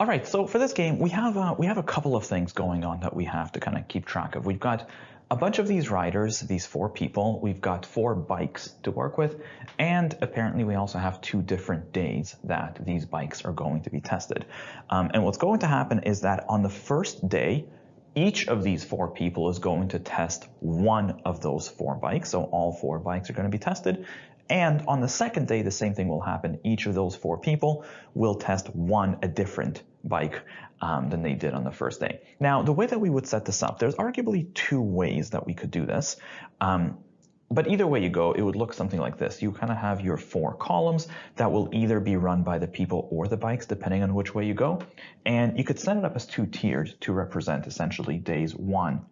All right, so for this game, we have a couple of things going on that we have to kind of keep track of. We've got a bunch of these riders, these 4 people. We've got 4 bikes to work with, and apparently we also have 2 different days that these bikes are going to be tested. And what's going to happen is that on the first day, each of these 4 people is going to test one of those 4 bikes. So all 4 bikes are going to be tested. And on the second day, the same thing will happen. Each of those 4 people will test a different bike than they did on the first day. Now, the way that we would set this up, there's arguably 2 ways that we could do this. But either way you go, it would look something like this. You kind of have your 4 columns that will either be run by the people or the bikes, depending on which way you go. And you could set it up as 2-tiered to represent essentially days 1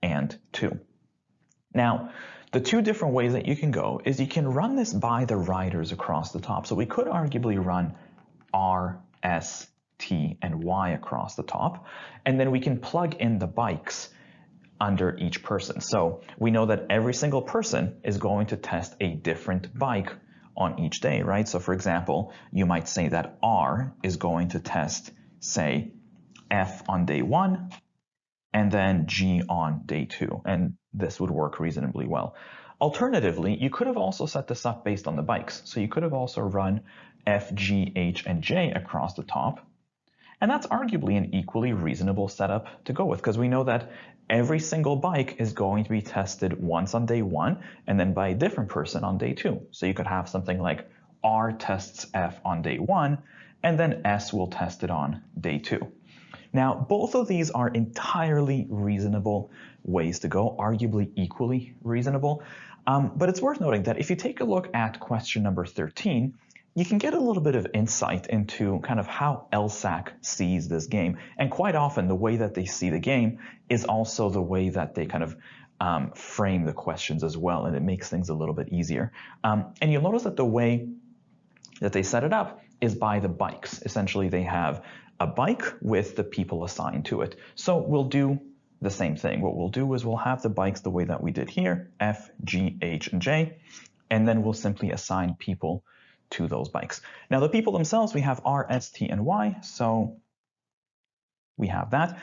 and 2. Now, the 2 different ways that you can go is you can run this by the riders across the top. So we could arguably run R, S, T, and Y across the top, and then we can plug in the bikes under each person. So we know that every single person is going to test a different bike on each day, right? So for example, you might say that R is going to test, say, F on day 1, and then G on day 2, and this would work reasonably well. Alternatively, you could have also set this up based on the bikes. So you could have also run F, G, H, and J across the top. And that's arguably an equally reasonable setup to go with, because we know that every single bike is going to be tested once on day 1 and then by a different person on day 2. So you could have something like R tests F on day 1 and then S will test it on day 2. Now, both of these are entirely reasonable ways to go, arguably equally reasonable. But it's worth noting that if you take a look at question number 13, you can get a little bit of insight into kind of how LSAT sees this game. And quite often, the way that they see the game is also the way that they kind of frame the questions as well, and it makes things a little bit easier. And you'll notice that the way that they set it up is by the bikes. Essentially, they have a bike with the people assigned to it. So we'll do the same thing. What we'll do is we'll have the bikes the way that we did here, F, G, H, and J, and then we'll simply assign people to those bikes. Now the people themselves, we have R, S, T, and Y, so we have that.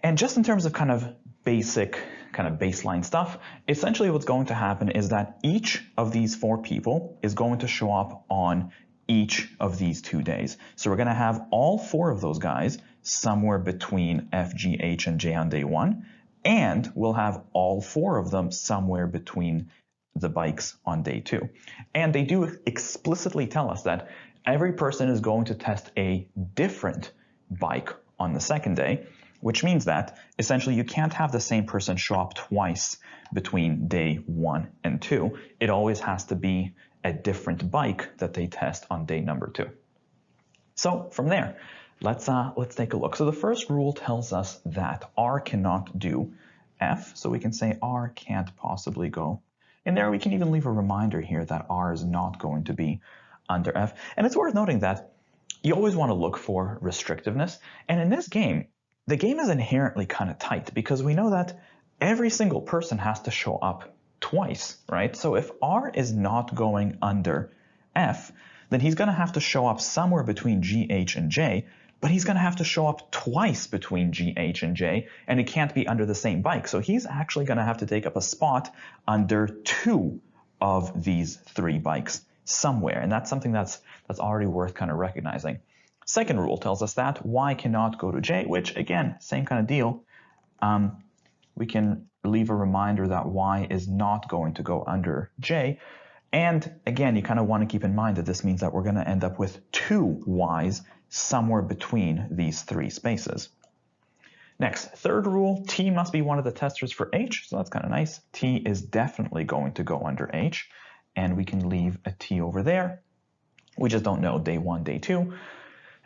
And just in terms of kind of basic, kind of baseline stuff, essentially what's going to happen is that each of these 4 people is going to show up on each of these 2 days. So we're going to have all 4 of those guys somewhere between F, G, H, and J on day 1, and we'll have all 4 of them somewhere between the bikes on day 2. And they do explicitly tell us that every person is going to test a different bike on the second day, which means that essentially you can't have the same person show up twice between day 1 and 2. It always has to be a different bike that they test on day number 2. So from there, let's take a look. So the first rule tells us that R cannot do F, so we can say R can't possibly go in there. We can even leave a reminder here that R is not going to be under F. And it's worth noting that you always want to look for restrictiveness. And in this game, the game is inherently kind of tight because we know that every single person has to show up twice, right? So if R is not going under F, then he's going to have to show up somewhere between G, H, and J, but he's going to have to show up twice between G, H, and J, and it can't be under the same bike. So he's actually going to have to take up a spot under 2 of these 3 bikes somewhere, and that's something that's already worth kind of recognizing. Second rule tells us that Y cannot go to J, which again, same kind of deal. We can leave a reminder that Y is not going to go under J. And again, you kind of want to keep in mind that this means that we're going to end up with 2 Ys somewhere between these 3 spaces. Next, third rule, T must be one of the testers for H, so that's kind of nice. T is definitely going to go under H, and we can leave a T over there. We just don't know day 1, day 2.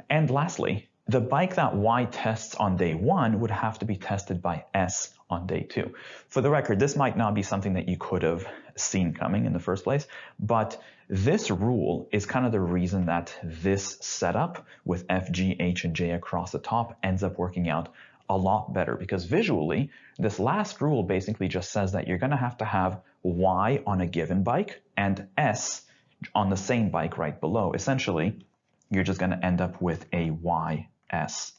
And lastly, the bike that Y tests on day 1 would have to be tested by S on day 2. For the record, this might not be something that you could have seen coming in the first place, but this rule is kind of the reason that this setup with F, G, H, and J across the top ends up working out a lot better, because visually, this last rule basically just says that you're going to have Y on a given bike and S on the same bike right below. Essentially, you're just going to end up with a Y YS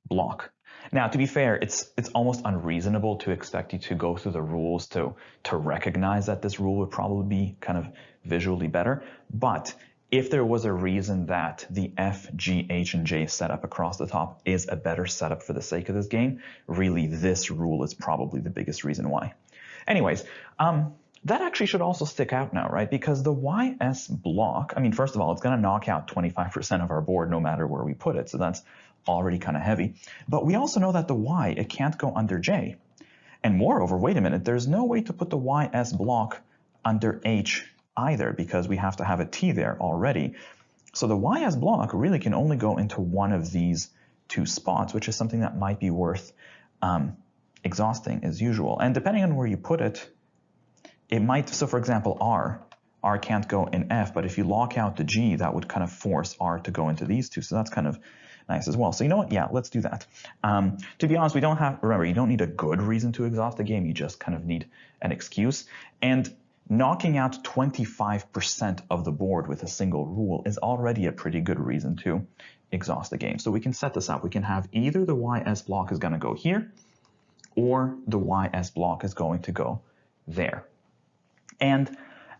block. Now, to be fair, it's almost unreasonable to expect you to go through the rules to recognize that this rule would probably be kind of visually better. But if there was a reason that the F, G, H, and J setup across the top is a better setup for the sake of this game, really this rule is probably the biggest reason why. Anyways, that actually should also stick out now, right? Because the YS block, I mean, first of all, it's going to knock out 25% of our board no matter where we put it. So that's already kind of heavy. But we also know that the Y, it can't go under J. And moreover, wait a minute, there's no way to put the YS block under H either because we have to have a T there already. So the YS block really can only go into one of these two spots, which is something that might be worth exhausting as usual. And depending on where you put it, it might, so for example, R can't go in F, but if you lock out the G, that would kind of force R to go into these two. So that's kind of nice as well. So you know what? Yeah, let's do that. To be honest, remember, you don't need a good reason to exhaust the game. You just kind of need an excuse. And knocking out 25% of the board with a single rule is already a pretty good reason to exhaust the game. So we can set this up. We can have either the YS block is going to go here or the YS block is going to go there. And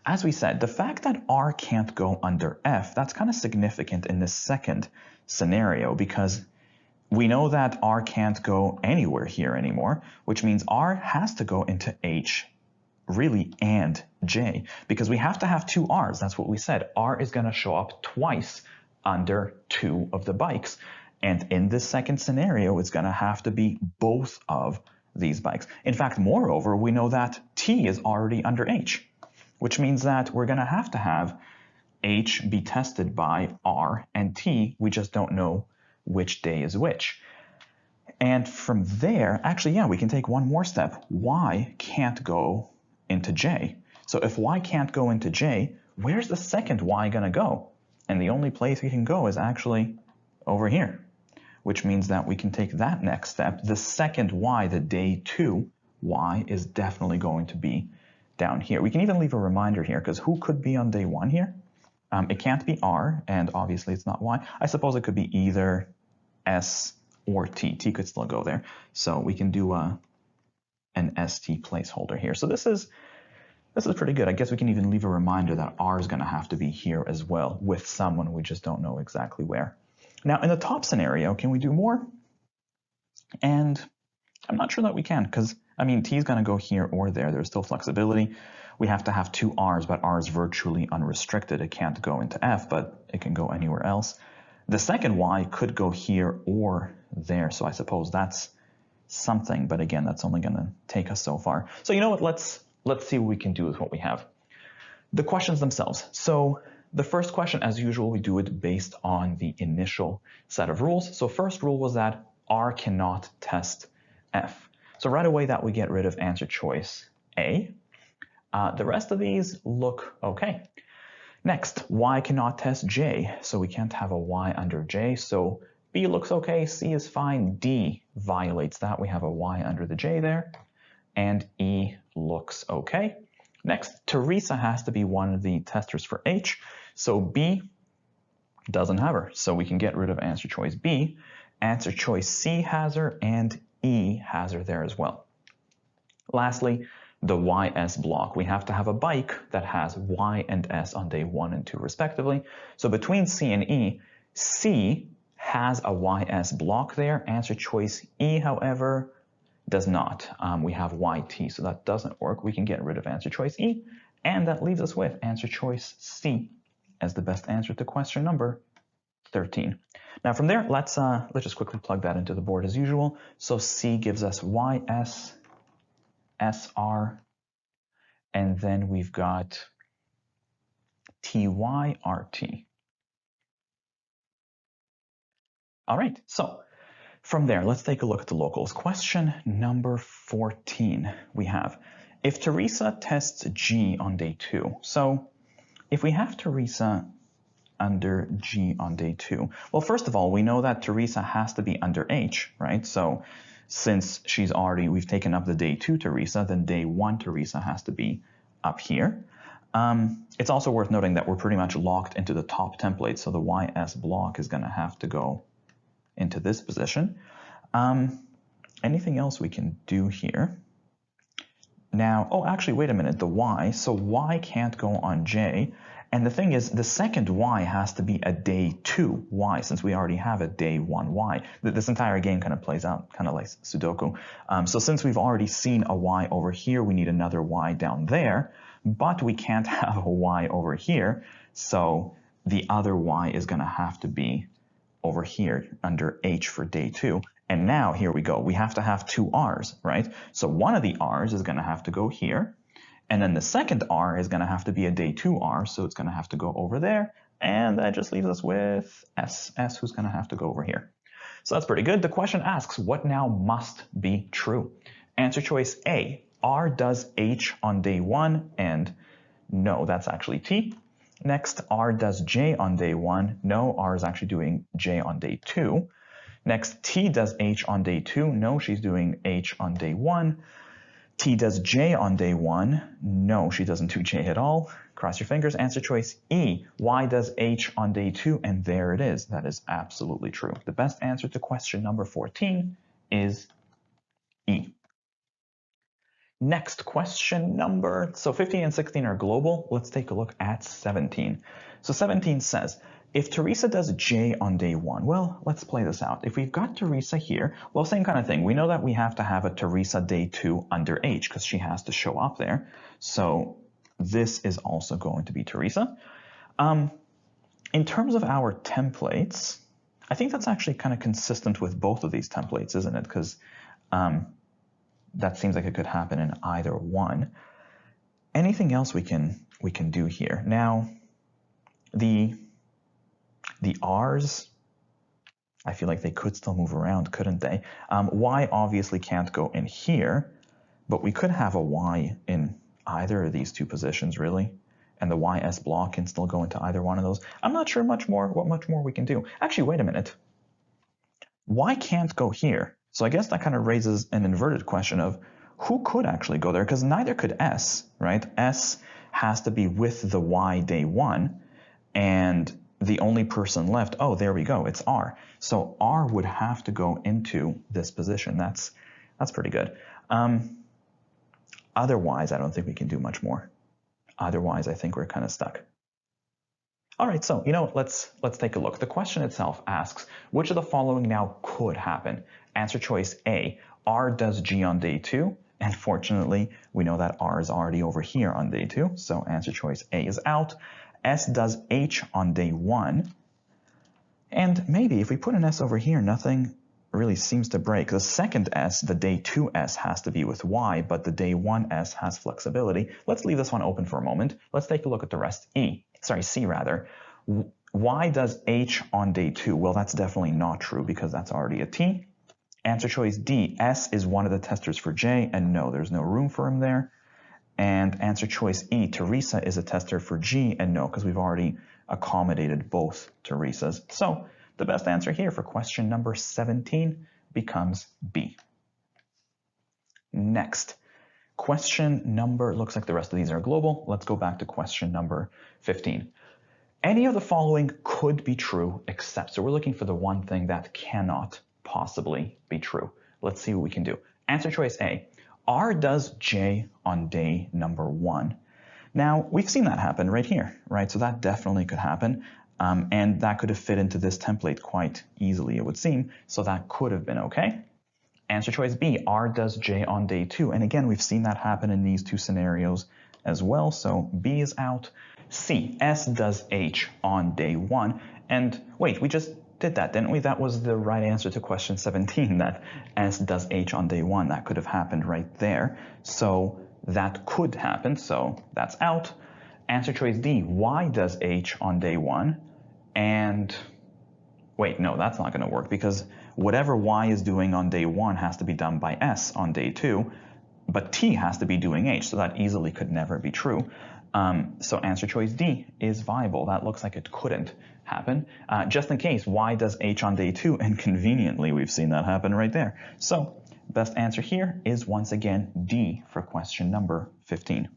as we said, the fact that R can't go under F, that's kind of significant in this second scenario because we know that R can't go anywhere here anymore, which means R has to go into H really and J because we have to have two R's. That's what we said. R is going to show up twice under two of the bikes. And in this second scenario, it's going to have to be both of these bikes. In fact, moreover, we know that T is already under H, which means that we're going to have H be tested by R and T. We just don't know which day is which. And from there, actually, yeah, we can take one more step. Y can't go into J. So if Y can't go into J, where's the second Y going to go? And the only place we can go is actually over here, which means that we can take that next step. The second Y, the day 2 Y, is definitely going to be down here. We can even leave a reminder here because who could be on day 1 here? It can't be R, and obviously it's not Y. I suppose it could be either S or T. T could still go there. So we can do an ST placeholder here. So this is pretty good. I guess we can even leave a reminder that R is going to have to be here as well with someone. We just don't know exactly where. Now, in the top scenario, can we do more? And I'm not sure that we can because, I mean, T is going to go here or there. There's still flexibility. We have to have two R's, but R is virtually unrestricted. It can't go into F, but it can go anywhere else. The second Y could go here or there, so I suppose that's something. But again, that's only going to take us so far. So you know what? Let's see what we can do with what we have. The questions themselves. So the first question, as usual, we do it based on the initial set of rules. So first rule was that R cannot test F. So right away that we get rid of answer choice A. The rest of these look okay. Next, Y cannot test J. So we can't have a Y under J. So B looks okay, C is fine, D violates that. We have a Y under the J there. And E looks okay. Next, Teresa has to be one of the testers for H. So B doesn't have her. So we can get rid of answer choice B. Answer choice C has her and E has her there as well. Lastly, the YS block. We have to have a bike that has Y and S on day 1 and 2 respectively. So between C and E, C has a YS block there. Answer choice E, however, does not. We have YT, so that doesn't work. We can get rid of answer choice E, and that leaves us with answer choice C as the best answer to question number 13. Now from there, let's just quickly plug that into the board as usual. So C gives us YS, SR, and then we've got TYRT. All right, so from there, let's take a look at the locals. Question number 14 we have. If Teresa tests G on day 2, so if we have Teresa under G on day 2, well, first of all, we know that Teresa has to be under H, right? So since we've taken up the day 2 Teresa, then day 1 Teresa has to be up here. It's also worth noting that we're pretty much locked into the top template, so the YS block is going to have to go into this position. Anything else we can do here? Now, oh, actually, wait a minute, the y. So y can't go on j. And the thing is, the second y has to be a day 2 y, since we already have a day 1 y. This entire game kind of plays out kind of like Sudoku. So since we've already seen a y over here, we need another y down there. But we can't have a y over here. So the other y is going to have to be over here under h for day 2. And now here we go. We have to have two r's, right? So one of the r's is going to have to go here. And then the second r is going to have to be a day 2 r. So it's going to have to go over there. And that just leaves us with s who's going to have to go over here. So that's pretty good. The question asks, what now must be true? Answer choice A, r does h on day 1. And no, that's actually t. Next, r does j on day 1. No, r is actually doing j on day 2. Next, t does h on day 2. No, she's doing h on day 1. T does j on day 1. No, she doesn't do j at all. Cross your fingers. Answer choice E. Y does h on day 2. And there it is. That is absolutely true. The best answer to question number 14 is E. Next question number, so 15 and 16 are global. Let's take a look at 17. So 17 says, if Teresa does j on day 1, well, let's play this out. If we've got Teresa here, well, same kind of thing. We know that we have to have a Teresa day 2 under h because she has to show up there. So this is also going to be Teresa. In terms of our templates, I think that's actually kind of consistent with both of these templates, isn't it? Because that seems like it could happen in either one. Anything else we can do here? Now, the r's, I feel like they could still move around, couldn't they? Y obviously can't go in here, but we could have a y in either of these two positions, really. And the ys block can still go into either one of those. I'm not sure what much more we can do. Actually, wait a minute. Y can't go here. So I guess that kind of raises an inverted question of who could actually go there, because neither could S, right? S has to be with the Y day 1, and the only person left, oh, there we go, it's R. So R would have to go into this position. That's pretty good. Otherwise, I don't think we can do much more. Otherwise, I think we're kind of stuck. All right, so, let's take a look. The question itself asks, which of the following now could happen? Answer choice A, R does G on day 2. And fortunately, we know that R is already over here on day 2. So answer choice A is out. S does H on day 1. And maybe if we put an S over here, nothing really seems to break. The second S, the day 2 S, has to be with Y, but the day 1 S has flexibility. Let's leave this one open for a moment. Let's take a look at the rest. C rather. Y does H on day 2. Well, that's definitely not true because that's already a T. Answer choice D, S is one of the testers for J, and no, there's no room for him there. And answer choice E, Teresa is a tester for G, and no, because we've already accommodated both Teresas. So the best answer here for question number 17 becomes B. Next, question number, looks like the rest of these are global. Let's go back to question number 15. Any of the following could be true except, so we're looking for the one thing that cannot possibly be true. Let's see what we can do. Answer choice A, R does J on day number 1. Now, we've seen that happen right here, right? So that definitely could happen. And that could have fit into this template quite easily, it would seem. So that could have been okay. Answer choice B, R does J on day 2. And again, we've seen that happen in these two scenarios as well. So B is out. C, S does H on day 1. And wait, we just did that, didn't we? That was the right answer to question 17, that S does H on day 1. That could have happened right there. So that could happen, so that's out. Answer choice D, Y does H on day 1. And wait, no, that's not going to work because whatever Y is doing on day 1 has to be done by S on day 2, but T has to be doing H, so that easily could never be true. So answer choice D is viable. That looks like it couldn't happen. Just in case, Y does H on day 2, and conveniently we've seen that happen right there. So best answer here is once again D for question number 15.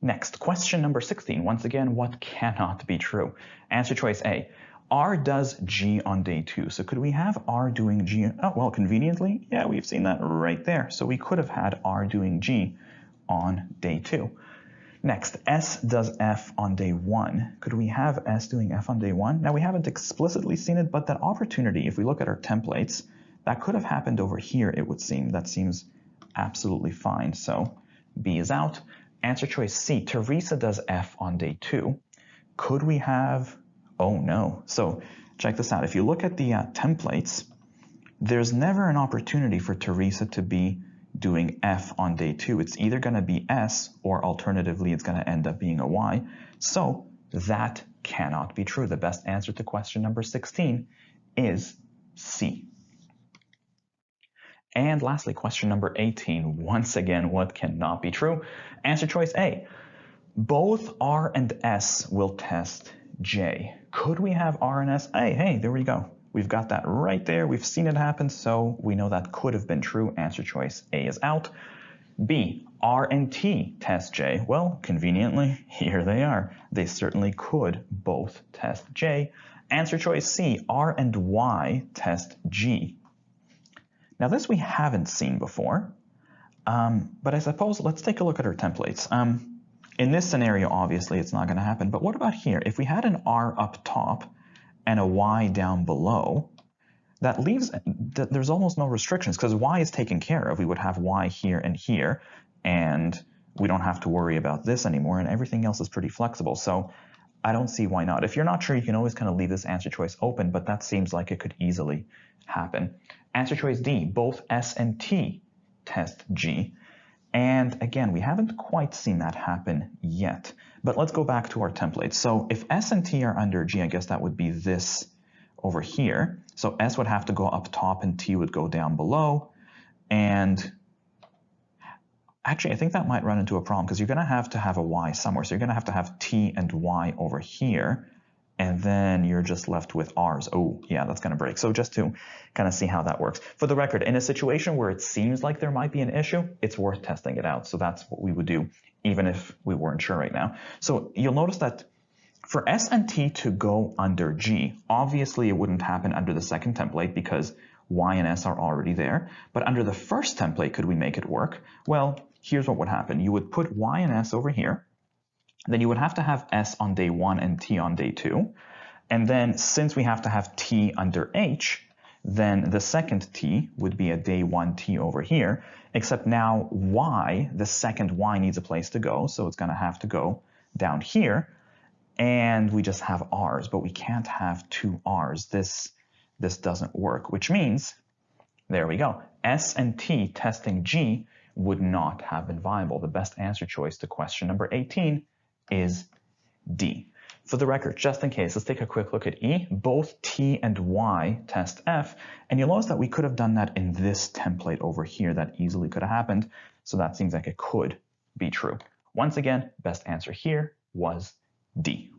Next, question number 16. Once again, what cannot be true? Answer choice A. R does G on day 2. So could we have R doing G? Oh, well, conveniently, yeah, we've seen that right there. So we could have had R doing G on day 2. Next, S does F on day 1. Could we have S doing F on day 1? Now, we haven't explicitly seen it, but that opportunity, if we look at our templates, that could have happened over here, it would seem. That seems absolutely fine. So B is out. Answer choice C, Teresa does F on day 2. Could we have, oh no. So check this out. If you look at the templates, there's never an opportunity for Teresa to be doing F on day 2. It's either going to be S or alternatively it's going to end up being a Y. So that cannot be true. The best answer to question number 16 is C. And lastly, question number 18. Once again, what cannot be true? Answer choice A. Both R and S will test J. Could we have R and S? Hey, there we go. We've got that right there. We've seen it happen, so we know that could have been true. Answer choice A is out. B, R and T test J. Well, conveniently, here they are. They certainly could both test J. Answer choice C, R and Y test G. Now this we haven't seen before, but I suppose let's take a look at our templates. In this scenario, obviously, it's not going to happen, but what about here? If we had an R up top and a Y down below, that leaves, there's almost no restrictions because Y is taken care of. We would have Y here, and we don't have to worry about this anymore, and everything else is pretty flexible. So I don't see why not. If you're not sure, you can always kind of leave this answer choice open, but that seems like it could easily happen. Answer choice D, both S and T test G. And again, we haven't quite seen that happen yet. But let's go back to our template. So if S and T are under G, I guess that would be this over here. So S would have to go up top and T would go down below. And actually, I think that might run into a problem because you're going to have a Y somewhere. So you're going to have T and Y over here. And then you're just left with R's. Oh, yeah, that's going to break. So just to kind of see how that works. For the record, in a situation where it seems like there might be an issue, it's worth testing it out. So that's what we would do, even if we weren't sure right now. So you'll notice that for S and T to go under G, obviously it wouldn't happen under the second template because Y and S are already there. But under the first template, could we make it work? Well, here's what would happen. You would put Y and S over here. Then you would have to have S on day 1 and T on day 2. And then since we have to have T under H, then the second T would be a day 1 T over here, except now Y, the second Y needs a place to go, so it's going to have to go down here. And we just have R's, but we can't have two R's. This doesn't work, which means, there we go, S and T testing G would not have been viable. The best answer choice to question number 18 is D. For the record, just in case, let's take a quick look at E. Both T and Y test F, and you'll notice that we could have done that in this template over here. That easily could have happened, so that seems like it could be true. Once again, best answer here was D.